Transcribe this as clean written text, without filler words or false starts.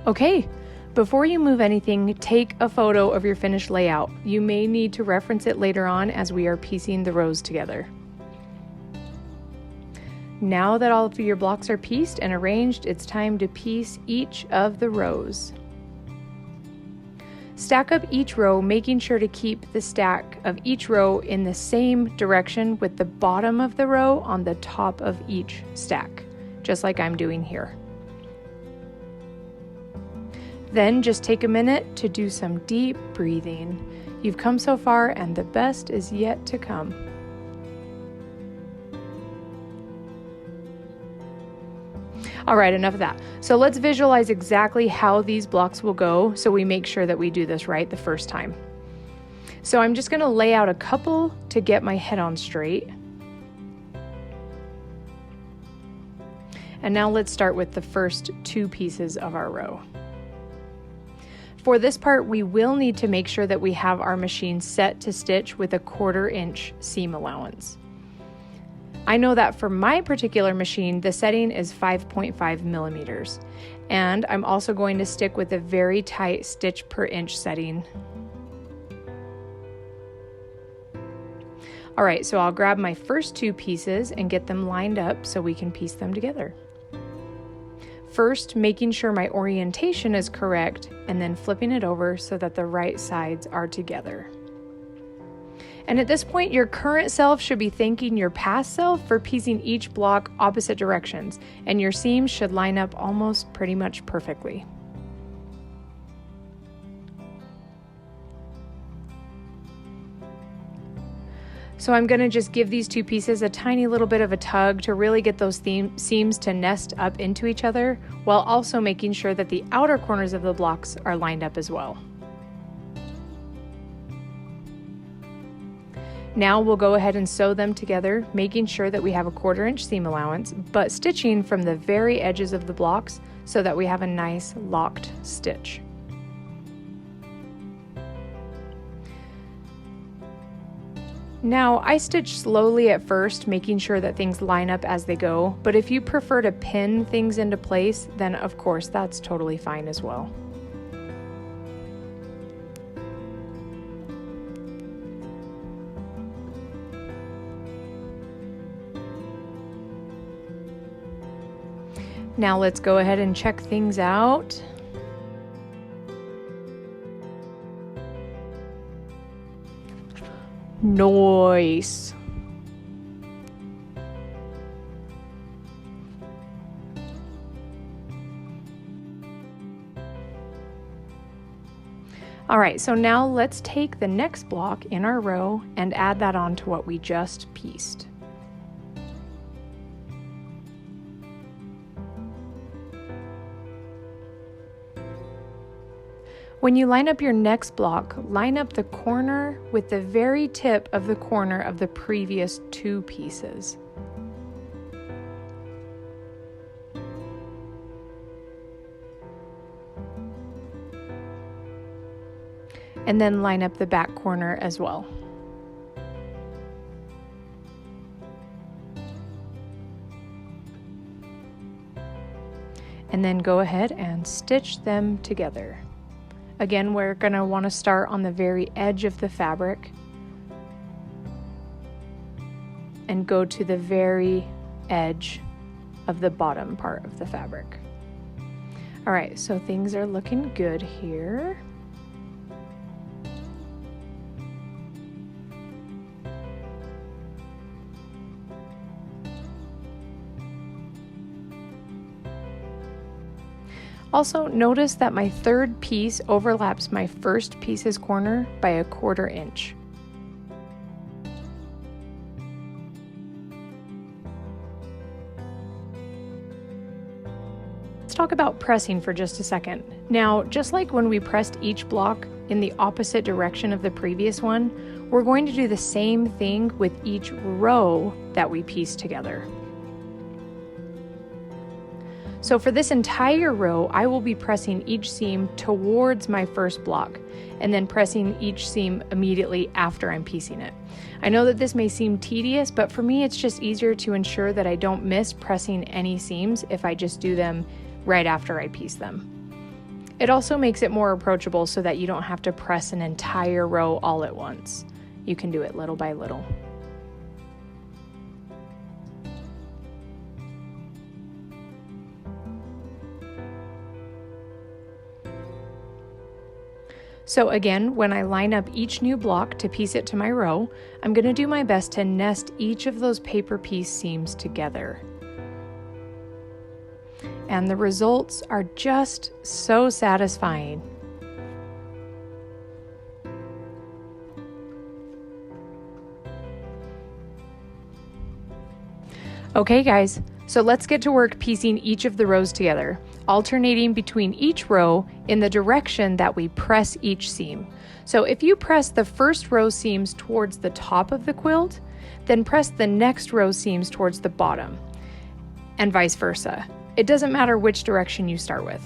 Okay, before you move anything, take a photo of your finished layout. You may need to reference it later on as we are piecing the rows together. Now that all of your blocks are pieced and arranged, it's time to piece each of the rows. Stack up each row, making sure to keep the stack of each row in the same direction with the bottom of the row on the top of each stack, just like I'm doing here. Then just take a minute to do some deep breathing. You've come so far and the best is yet to come. All right, enough of that. So let's visualize exactly how these blocks will go so we make sure that we do this right the first time. So I'm just gonna lay out a couple to get my head on straight. And now let's start with the first two pieces of our row. For this part, we will need to make sure that we have our machine set to stitch with a 1/4 inch seam allowance. I know that for my particular machine, the setting is 5.5 millimeters, and I'm also going to stick with a very tight stitch per inch setting. All right, so I'll grab my first two pieces and get them lined up so we can piece them together. First, making sure my orientation is correct, and then flipping it over so that the right sides are together. And at this point, your current self should be thanking your past self for piecing each block opposite directions, and your seams should line up almost pretty much perfectly. So I'm going to just give these two pieces a tiny little bit of a tug to really get those seams to nest up into each other, while also making sure that the outer corners of the blocks are lined up as well. Now we'll go ahead and sew them together, making sure that we have a 1/4 inch seam allowance, but stitching from the very edges of the blocks so that we have a nice locked stitch. Now, I stitch slowly at first, making sure that things line up as they go, but if you prefer to pin things into place, then of course that's totally fine as well. Now let's go ahead and check things out. Nice. All right, so now let's take the next block in our row and add that on to what we just pieced. When you line up your next block, line up the corner with the very tip of the corner of the previous two pieces. And then line up the back corner as well. And then go ahead and stitch them together. Again, we're going to want to start on the very edge of the fabric and go to the very edge of the bottom part of the fabric. All right, so things are looking good here. Also, notice that my third piece overlaps my first piece's corner by a 1/4 inch. Let's talk about pressing for just a second. Now, just like when we pressed each block in the opposite direction of the previous one, we're going to do the same thing with each row that we piece together. So for this entire row, I will be pressing each seam towards my first block and then pressing each seam immediately after I'm piecing it. I know that this may seem tedious, but for me it's just easier to ensure that I don't miss pressing any seams if I just do them right after I piece them. It also makes it more approachable so that you don't have to press an entire row all at once. You can do it little by little. So again, when I line up each new block to piece it to my row, I'm going to do my best to nest each of those paper piece seams together. And the results are just so satisfying. Okay guys, so let's get to work piecing each of the rows together, alternating between each row in the direction that we press each seam. So if you press the first row seams towards the top of the quilt, then press the next row seams towards the bottom, and vice versa. It doesn't matter which direction you start with.